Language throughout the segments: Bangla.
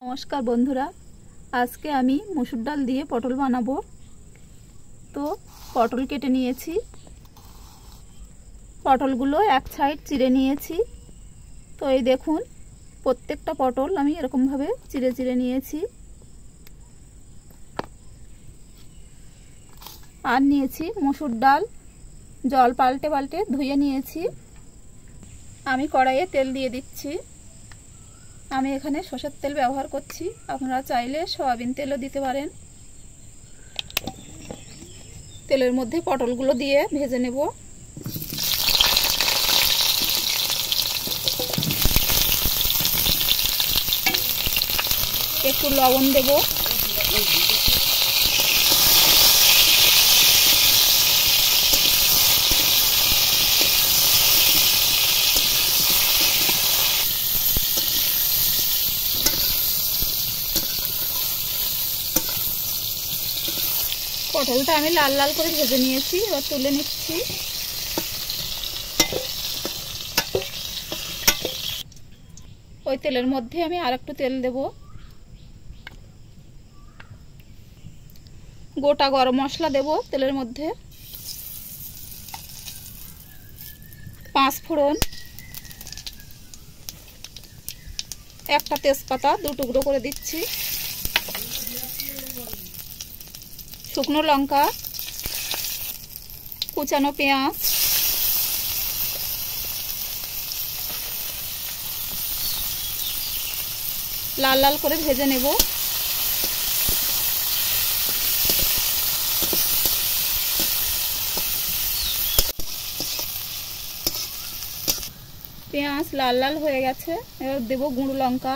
नमस्कार बंधुरा आज के आमी मसुर डाल दिए पटल बानाबो। तो पटल केटे निয়েছি, पटलगुलो एक साइड चिरे निয়েছি। तो ये देखुन प्रत्येकटा पटल आमी एरकम भावे चिरे चिरे निয়েছি। আর নিয়েছি মসুর ডাল, জল পাল্টে পাল্টে ধুয়ে নিয়েছি। আমি কড়াইয়ে তেল দিয়ে দিচ্ছি। আমি এখানে সরষের তেল ব্যবহার করছি, আপনারা চাইলে সয়াবিন তেলও দিতে পারেন। তেলের মধ্যে পটলগুলো দিয়ে ভেজে নেব। একটু লবণ দেব, পটলটা আমি লাল লাল করে ভেজে নিয়েছি। এবার তুলে নিচ্ছি। ওই তেলের মধ্যে আমি আরেকটু তেল দেব। গোটা গরম মশলা দেব তেলের মধ্যে, 5 ফোড়ন, একটা তেজপাতা 2 টুকরো করে দিচ্ছি, শুকনো লঙ্কা, কুচানো পেঁয়াজ, লাল লাল করে ভেজে নেব। পেঁয়াজ লাল লাল হয়ে গেছে। এবার দেব গুঁড়ো লঙ্কা,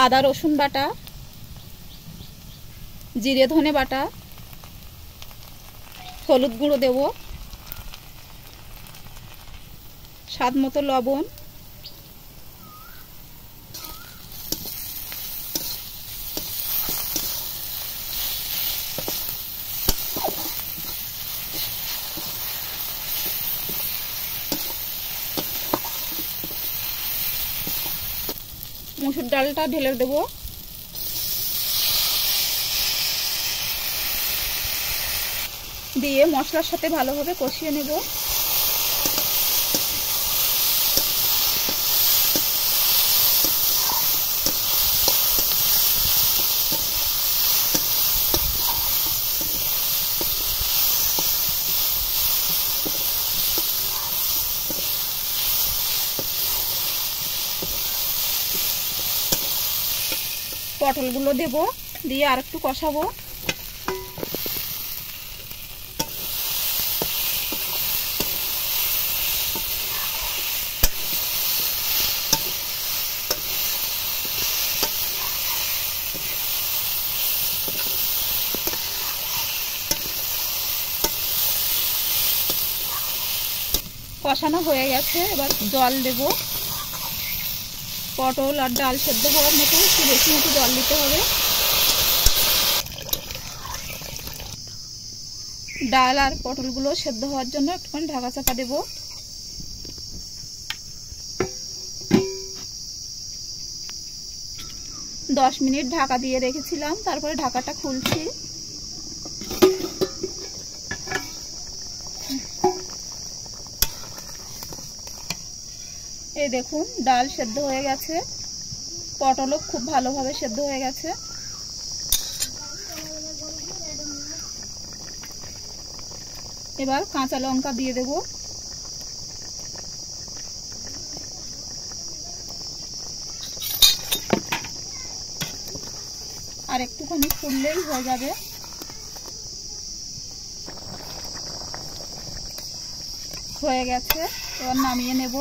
আদা রসুন বাটা, জিরে ধনে বাটা, হলুদ গুঁড়ো দেব, স্বাদ মতো লবণ, মসুর ডালটা ঢেলে দেব। দিয়ে মশলার সাথে ভালোভাবে কষিয়ে নেব। পটলগুলো দেব, দিয়ে আরেকটু কষাবো। কষানো হয়ে গেছে, এবার জল দেব। পটল আর ডাল সেদ্ধ হওয়ার মতো একটু বেশি মতো জল দিতে হবে। ডাল আর পটলগুলো সেদ্ধ হওয়ার জন্য একটুখানি ঢাকা চাপা দেব। দশ মিনিট ঢাকা দিয়ে রেখেছিলাম, তারপরে ঢাকাটা খুলছি। এই দেখুন ডাল সেদ্ধ হয়ে গেছে, পটলও খুব ভালোভাবে সেদ্ধ হয়ে গেছে। এবার কাঁচা লঙ্কা দিয়ে দেব। আর একটুখানি ফুললেই হয়ে যাবে। হয়ে গেছে, এবার নামিয়ে নেব।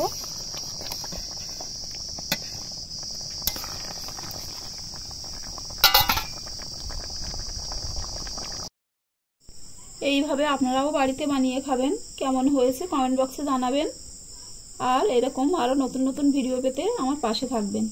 এইভাবে আপনারাও বাড়িতে বানিয়ে খাবেন। কেমন হয়েছে কমেন্ট বক্সে জানাবেন। আর এরকম আরো নতুন নতুন ভিডিও পেতে আমার পাশে থাকবেন।